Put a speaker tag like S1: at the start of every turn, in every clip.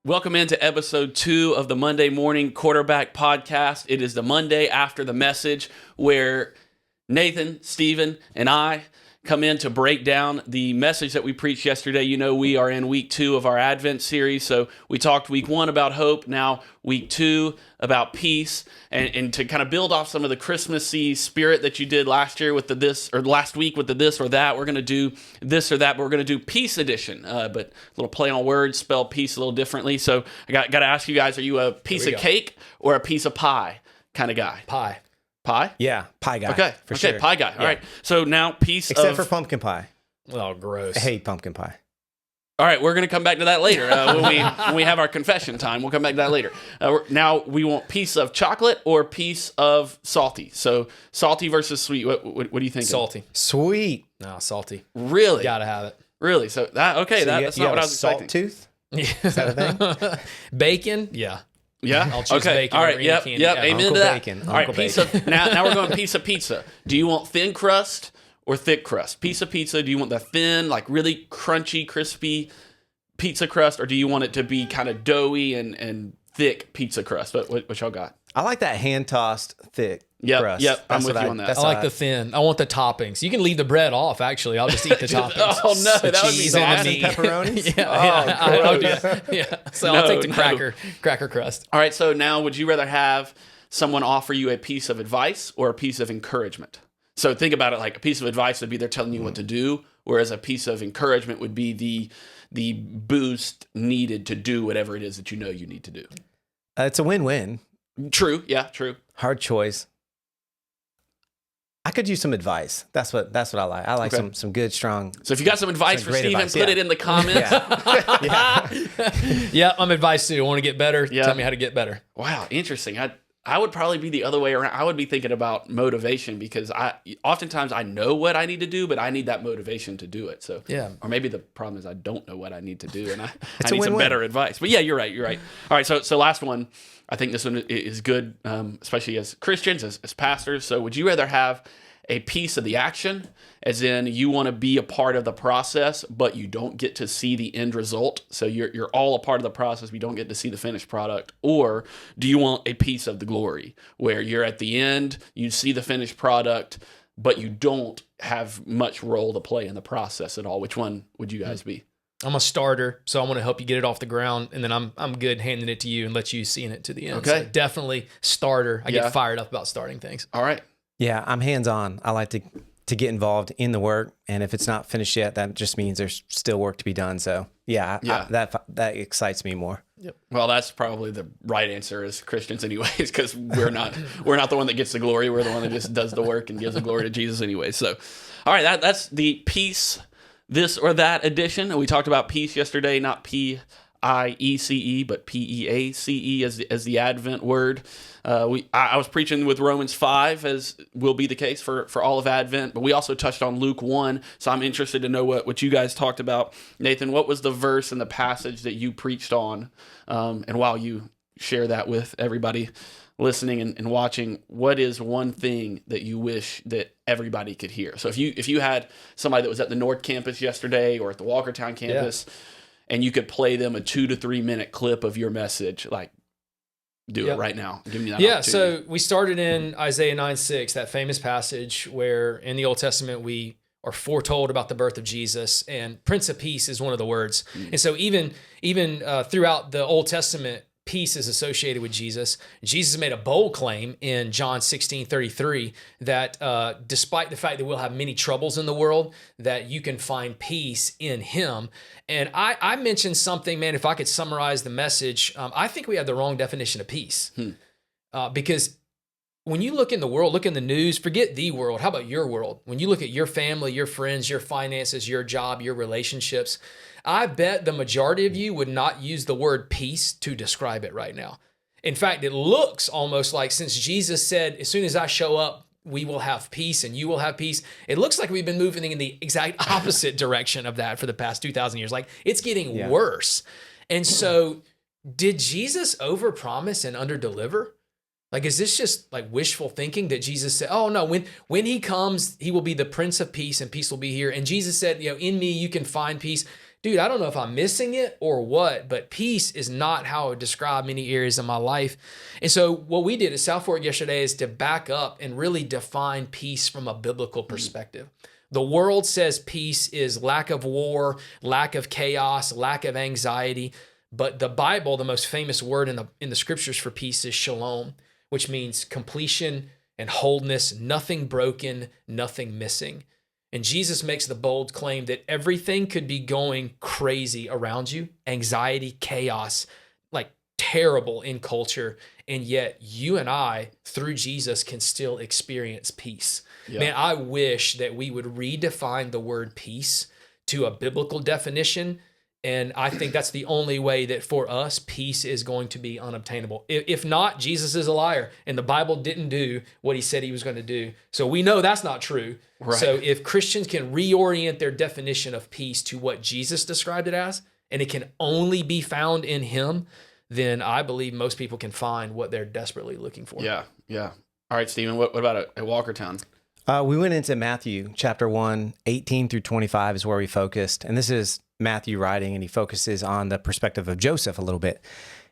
S1: Welcome into episode 2 of the Monday Morning Quarterback Podcast. It is the Monday after the message where Nathan, Stephen, and I come in to break down the message that we preached yesterday. You know, we are in week 2 of our Advent series. So we talked week 1 about hope, now week 2 about peace, and to kind of build off some of the Christmassy spirit that you did last year with the this, or last week with the this or that. We're going to do this or that, but we're going to do peace edition. But a little play on words, spell peace a little differently. So I got to ask you guys, are you a piece of cake or a piece of pie kind of guy?
S2: Pie.
S1: Pie?
S3: Yeah, pie guy.
S1: Okay,
S3: sure.
S1: Pie guy. All right. So now
S3: Except for pumpkin pie.
S2: Oh, gross.
S3: I hate pumpkin pie.
S1: All right, we're going to come back to that later when we have our confession time. We'll come back to that later. Now we want piece of chocolate or piece of salty. So salty versus sweet. What do you think?
S2: Salty.
S3: Sweet.
S2: No, salty.
S1: Really?
S2: Gotta have it.
S1: Really? So that okay?
S3: So
S1: that's not what I was
S3: salt
S1: expecting.
S3: tooth? Is that a thing?
S2: Bacon? Yeah.
S1: Yeah.
S2: I'll choose
S1: okay.
S2: bacon
S1: All right.
S2: over
S1: Yep.
S2: any candy.
S1: Yep.
S2: Yeah.
S1: Amen
S3: Uncle
S1: to that.
S3: Bacon.
S1: All right.
S3: Uncle
S1: Piece
S3: Bacon.
S1: of now we're going piece of pizza. Do you want thin crust or thick crust? Piece of pizza. Do you want the thin, like really crunchy, crispy pizza crust, or do you want it to be kind of doughy and thick pizza crust? What y'all got?
S3: I like that hand-tossed thick crust.
S1: Yep. I'm
S3: That's
S1: with
S3: what
S1: you on that.
S3: that's
S2: I like
S3: what
S2: the thin. I want the toppings. You can leave the bread off, actually. I'll just eat the toppings.
S1: Oh, no,
S2: The
S1: that would be
S2: cheese
S1: sauce
S2: and
S3: and
S2: the meat.
S3: pepperonis?
S2: Yeah, I'll do
S1: gross.
S2: that. Yeah. So
S1: No,
S2: I'll take the
S1: no.
S2: cracker crust.
S1: All right, so now would you rather have someone offer you a piece of advice or a piece of encouragement? So think about it like a piece of advice would be they're telling you what to do, whereas a piece of encouragement would be the boost needed to do whatever it is that you know you need to do.
S3: It's a win-win.
S1: True, yeah, true.
S3: Hard choice. I could use some advice. That's what I like. I like
S1: Okay.
S3: some good, strong.
S1: So if you got some advice
S3: Some
S1: for
S3: great
S1: Stephen,
S3: advice,
S1: put
S3: yeah.
S1: it in the comments.
S3: Yeah.
S2: Yeah, I'm advice too. I want to get better.
S1: Yeah.
S2: Tell me how to get better.
S1: Wow, interesting. I would probably be the other way around. I would be thinking about motivation because oftentimes I know what I need to do, but I need that motivation to do it. So
S2: Yeah.
S1: or maybe the problem is I don't know what I need to do, and I
S3: It's
S1: need
S3: a
S1: some
S3: win-win.
S1: better advice. But yeah, you're right. All right, so last one. I think this one is good, especially as Christians, as pastors. So would you rather have a piece of the action, as in you want to be a part of the process, but you don't get to see the end result? So you're all a part of the process, but you don't get to see the finished product. Or do you want a piece of the glory, where you're at the end, you see the finished product, but you don't have much role to play in the process at all? Which one would you guys be?
S2: I'm a starter, so I want to help you get it off the ground, and then I'm good handing it to you and let you seeing it to the end.
S1: Okay.
S2: So definitely starter. I
S1: Yeah.
S2: get fired up about starting things.
S1: All right.
S3: Yeah, I'm hands-on. I like to get involved in the work, and if it's not finished yet, that just means there's still work to be done. So yeah. That excites me more.
S1: Well, that's probably the right answer as Christians anyways, because we're not the one that gets the glory. We're the one that just does the work and gives the glory to Jesus anyway. So, all right, that's the peace, this or that edition. And we talked about peace yesterday, not P-I-E-C-E, but P-E-A-C-E as the Advent word. I was preaching with Romans 5, as will be the case for all of Advent, but we also touched on Luke 1, so I'm interested to know what you guys talked about. Nathan, what was the verse in the passage that you preached on? And while you share that with everybody listening and watching, what is one thing that you wish that everybody could hear? So if you had somebody that was at the North Campus yesterday or at the Walkertown campus, and you could play them a 2 to 3 minute clip of your message, like, do it right now. Give me that opportunity.
S2: So we started in Isaiah 9:6, that famous passage where in the Old Testament we are foretold about the birth of Jesus, and Prince of Peace is one of the words. And so even throughout the Old Testament, peace is associated with Jesus. Jesus made a bold claim in John 16:33 that despite the fact that we'll have many troubles in the world, that you can find peace in him. And I mentioned something, man, if I could summarize the message, I think we have the wrong definition of peace. Because when you look in the world, look in the news, forget the world. How about your world? When you look at your family, your friends, your finances, your job, your relationships, I bet the majority of you would not use the word peace to describe it right now. In fact, it looks almost like, since Jesus said, as soon as I show up, we will have peace and you will have peace, it looks like we've been moving in the exact opposite direction of that for the past 2,000 years. Like, it's getting worse. And so did Jesus overpromise and underdeliver? Like, is this just like wishful thinking that Jesus said, oh no, when he comes, he will be the Prince of Peace and peace will be here. And Jesus said, in me, you can find peace. dude, I don't know if I'm missing it or what, but peace is not how I would describe many areas of my life. And so what we did at South Fork yesterday is to back up and really define peace from a biblical perspective. The world says peace is lack of war, lack of chaos, lack of anxiety. But the Bible, the most famous word in the scriptures for peace is shalom, which means completion and wholeness, nothing broken, nothing missing. And Jesus makes the bold claim that everything could be going crazy around you, anxiety, chaos, like terrible in culture. And yet you and I, through Jesus, can still experience peace. Yeah. Man, I wish that we would redefine the word peace to a biblical definition. And I think that's the only way that for us, peace is going to be unobtainable. If not, Jesus is a liar and the Bible didn't do what he said he was going to do. So we know that's not true. Right. So if Christians can reorient their definition of peace to what Jesus described it as, and it can only be found in him, then I believe most people can find what they're desperately looking for.
S1: Yeah, yeah. All right, Stephen, what about at Walkertown?
S3: We went into Matthew chapter 1, 18 through 25 is where we focused. And this is Matthew writing, and he focuses on the perspective of Joseph a little bit.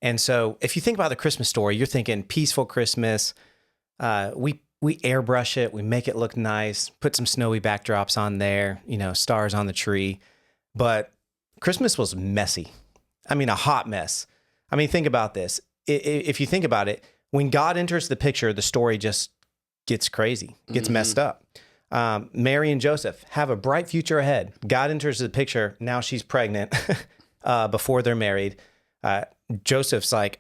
S3: And so if you think about the Christmas story, you're thinking peaceful Christmas. We airbrush it, we make it look nice, put some snowy backdrops on there, stars on the tree. But Christmas was messy. I mean, a hot mess. I mean, think about this. If you think about it, when God enters the picture, the story just gets crazy, gets messed up. Mary and Joseph have a bright future ahead. God enters the picture. Now she's pregnant before they're married. Joseph's like,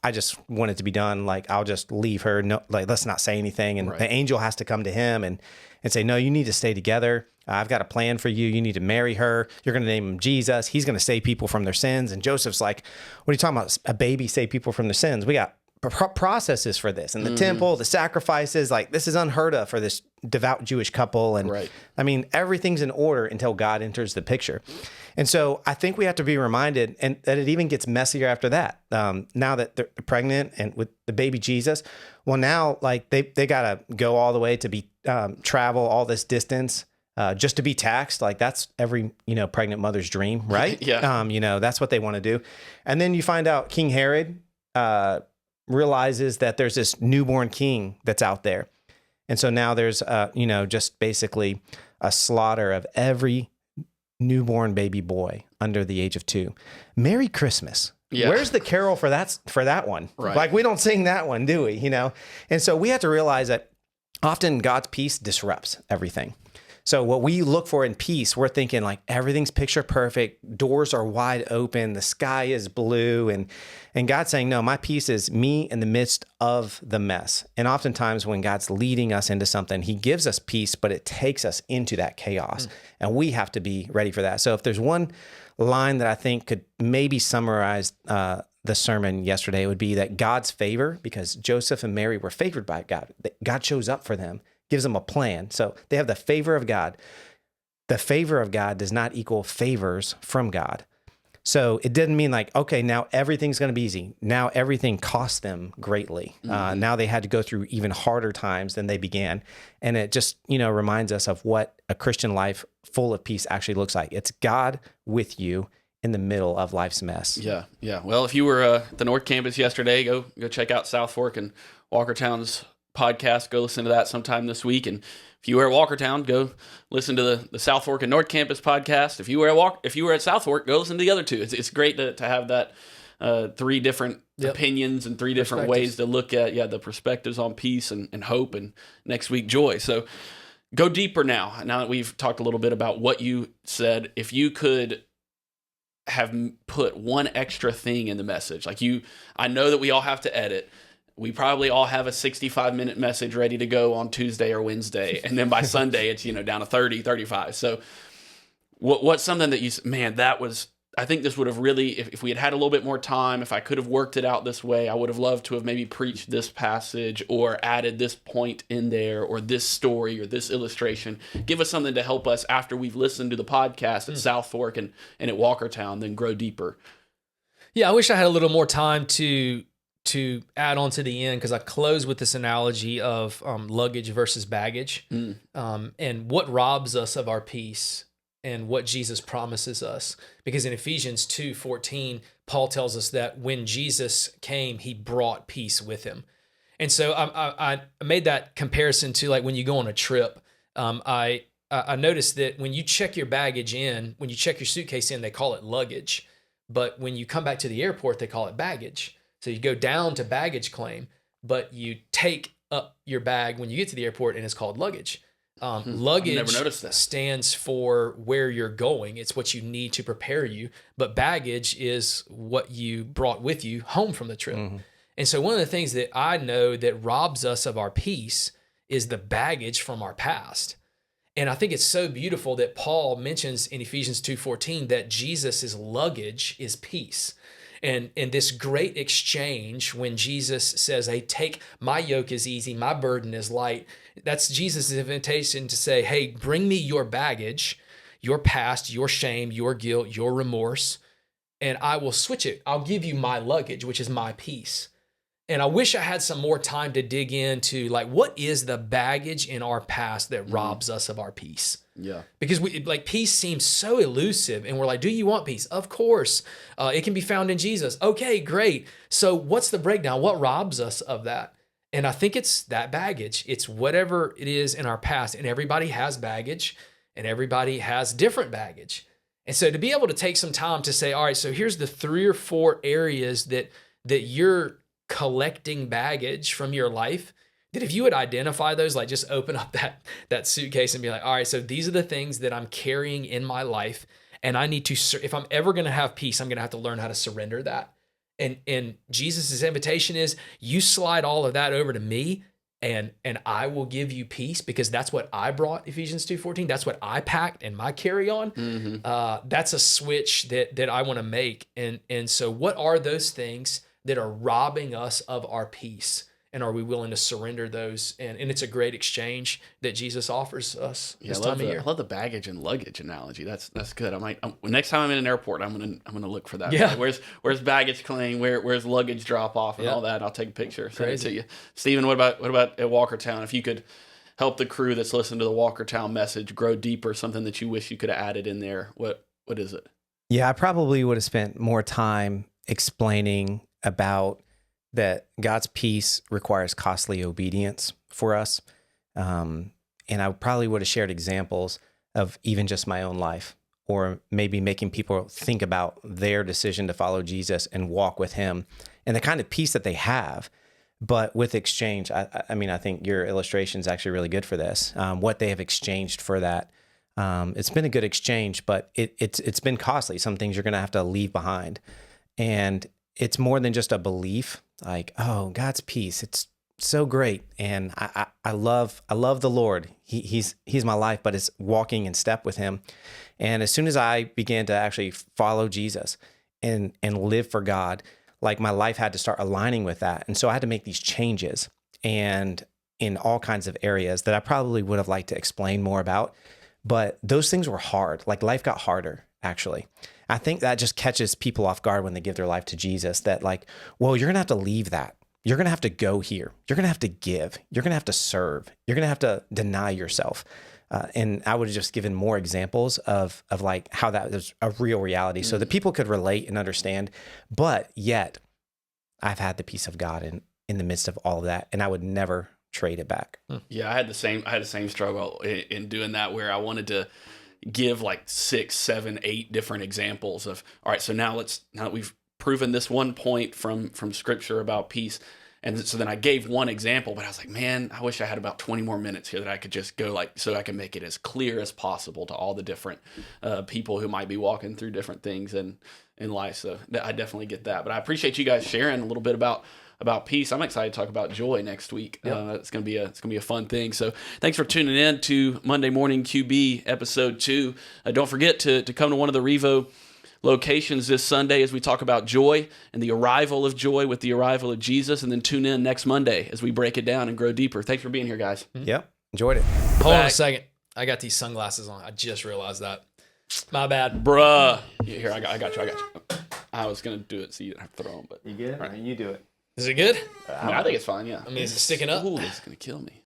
S3: I just want it to be done. Like, I'll just leave her. No, like, let's not say anything. And the angel has to come to him and say, no, you need to stay together. I've got a plan for you. You need to marry her. You're going to name him Jesus. He's going to save people from their sins. And Joseph's like, what are you talking about? A baby save people from their sins? We got processes for this, and the temple, the sacrifices, like this is unheard of for this devout Jewish couple. And I mean, everything's in order until God enters the picture. And so I think we have to be reminded, and that it even gets messier after that. Now that they're pregnant and with the baby Jesus, well, now like they got to go all the way to be travel all this distance just to be taxed. Like that's every pregnant mother's dream, right? Yeah. That's what they want to do. And then you find out King Herod realizes that there's this newborn king that's out there. And so now there's, just basically a slaughter of every newborn baby boy under the age of 2. Merry Christmas. Yeah. Where's the carol for that one? Right. Like we don't sing that one, do we? And so we have to realize that often God's peace disrupts everything. So what we look for in peace, we're thinking like everything's picture perfect, doors are wide open, the sky is blue, and God's saying, no, my peace is me in the midst of the mess. And oftentimes when God's leading us into something, he gives us peace, but it takes us into that chaos. And we have to be ready for that. So if there's one line that I think could maybe summarize the sermon yesterday, it would be that God's favor, because Joseph and Mary were favored by God. God shows up for them, gives them a plan. So they have the favor of God. The favor of God does not equal favors from God. So it didn't mean like, okay, now everything's going to be easy. Now everything cost them greatly. Now they had to go through even harder times than they began. And it just, reminds us of what a Christian life full of peace actually looks like. It's God with you in the middle of life's mess.
S1: Yeah, yeah. Well, if you were at the North Campus yesterday, go check out South Fork and Walkertown's podcast. Go listen to that sometime this week. And if you were at Walkertown, go listen to the South Fork and North Campus podcast. If you were at South Fork, go listen to the other two. It's great to have that 3 different opinions and 3 different ways to look at the perspectives on peace and hope, and next week joy. So go deeper now that we've talked a little bit about what you said. If you could have put one extra thing in the message, I know that we all have to edit. We probably all have a 65-minute message ready to go on Tuesday or Wednesday. And then by Sunday, it's, down to 30, 35. So what's something that I think this would have really, if we had a little bit more time, if I could have worked it out this way, I would have loved to have maybe preached this passage or added this point in there or this story or this illustration. Give us something to help us after we've listened to the podcast at South Fork and at Walkertown, then grow deeper.
S2: Yeah, I wish I had a little more time to add on to the end, because I close with this analogy of luggage versus baggage. And what robs us of our peace and what Jesus promises us. Because in Ephesians 2:14, Paul tells us that when Jesus came, he brought peace with him. And so I made that comparison to like when you go on a trip. I noticed that when you check your baggage in, when you check your suitcase in, they call it luggage. But when you come back to the airport, they call it baggage. So you go down to baggage claim, but you take up your bag when you get to the airport, and it's called luggage. Luggage
S1: I've never noticed that.
S2: stands for where you're going. It's what you need to prepare you. But baggage is what you brought with you home from the trip. Mm-hmm. And so one of the things that I know that robs us of our peace is the baggage from our past. And I think it's so beautiful that Paul mentions in Ephesians 2:14 that Jesus' luggage is peace. And in this great exchange, when Jesus says, hey, take my yoke is easy, my burden is light, that's Jesus' invitation to say, hey, bring me your baggage, your past, your shame, your guilt, your remorse, and I will switch it. I'll give you my luggage, which is my peace. And I wish I had some more time to dig into like, what is the baggage in our past that robs us of our peace?
S1: Yeah.
S2: Because peace seems so elusive, and we're like, do you want peace? Of course. It can be found in Jesus. Okay, great. So what's the breakdown? What robs us of that? And I think it's that baggage. It's whatever it is in our past, and everybody has baggage, and everybody has different baggage. And so to be able to take some time to say, all right, so here's the 3 or 4 areas that you're collecting baggage from your life, that if you would identify those, like just open up that suitcase and be like, all right, so these are the things that I'm carrying in my life, and I need to, if I'm ever going to have peace, I'm going to have to learn how to surrender that. And Jesus' invitation is, you slide all of that over to me, and I will give you peace, because that's what I brought, Ephesians 2:14. That's what I packed in my carry-on. Mm-hmm. That's a switch that I want to make. And so what are those things that are robbing us of our peace? And are we willing to surrender those? And it's a great exchange that Jesus offers us this time of year.
S1: I love the baggage and luggage analogy. That's good. Next time I'm in an airport, I'm gonna look for that.
S2: Yeah.
S1: Like, where's baggage claim? Where's luggage drop off and all that? And I'll take a picture. Send it to you. Stephen, what about at Walkertown? If you could help the crew that's listening to the Walkertown message grow deeper, something that you wish you could have added in there, what is it?
S3: Yeah, I probably would have spent more time explaining about that God's peace requires costly obedience for us. And I probably would have shared examples of even just my own life, or maybe making people think about their decision to follow Jesus and walk with him and the kind of peace that they have. But with exchange, I mean, I think your illustration is actually really good for this. What they have exchanged for that. It's been a good exchange, but it's been costly. Some things you're going to have to leave behind. And it's more than just a belief, like, oh, God's peace, it's so great, and I love the Lord. He's my life, but it's walking in step with him. And as soon as I began to actually follow Jesus and live for God, like my life had to start aligning with that. And so I had to make these changes, and in all kinds of areas that I probably would have liked to explain more about, but those things were hard. Like life got harder, actually. I think that just catches people off guard when they give their life to Jesus, that like, well, you're going to have to leave that. You're going to have to go here. You're going to have to give. You're going to have to serve. You're going to have to deny yourself. And I would have just given more examples of like how that is a real reality so that people could relate and understand. But yet I've had the peace of God in the midst of all of that, and I would never trade it back.
S1: Yeah, I had the same struggle in doing that, where I wanted to give like 6, 7, 8 different examples of, all right, so now that we've proven this one point from scripture about peace. And so then I gave one example, but I was like, man, I wish I had about 20 more minutes here that I could just go like, so I can make it as clear as possible to all the different people who might be walking through different things in life. So I definitely get that. But I appreciate you guys sharing a little bit about peace. I'm excited to talk about joy next week. Yep. It's gonna be a fun thing. So thanks for tuning in to Monday Morning QB episode 2. Don't forget to come to one of the REVO locations this Sunday as we talk about joy and the arrival of joy with the arrival of Jesus, and then tune in next Monday as we break it down and grow deeper. Thanks for being here, guys.
S3: Yep, enjoyed it.
S2: Hold on a second. I got these sunglasses on. I just realized that. My bad.
S1: Bruh. Here, I got you. I was gonna do it so you didn't have to throw them, but
S3: you get it? Right. You do it.
S2: Is it good?
S1: I think it's fine, yeah.
S2: I mean, is it sticking up?
S1: Ooh, this is gonna kill me.